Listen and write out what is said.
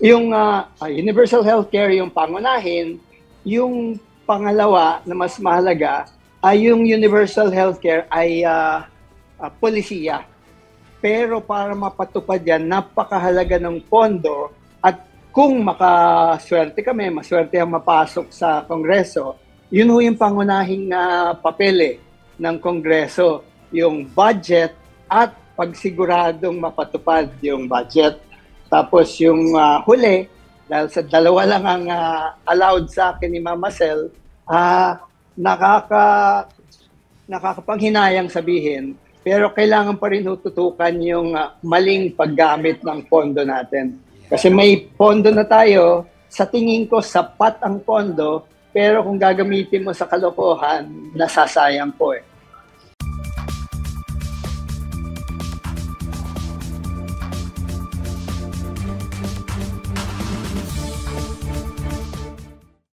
Yung universal healthcare yung pangunahin, yung pangalawa na mas mahalaga ay yung universal healthcare ay polisiya. Pero para mapatupad yan, napakahalaga ng pondo at kung makaswerte kami, maswerte ang mapasok sa Kongreso, yun ho yung pangunahing papel ng Kongreso, yung budget at pagsiguradong mapatupad yung budget. Tapos yung huli, dahil sa dalawa lang ang allowed sa akin ni Mama Sel, nakakapanghinayang sabihin, pero kailangan pa rin tutukan yung maling paggamit ng pondo natin. Kasi may pondo na tayo, sa tingin ko sapat ang pondo, pero kung gagamitin mo sa kalokohan, nasasayang po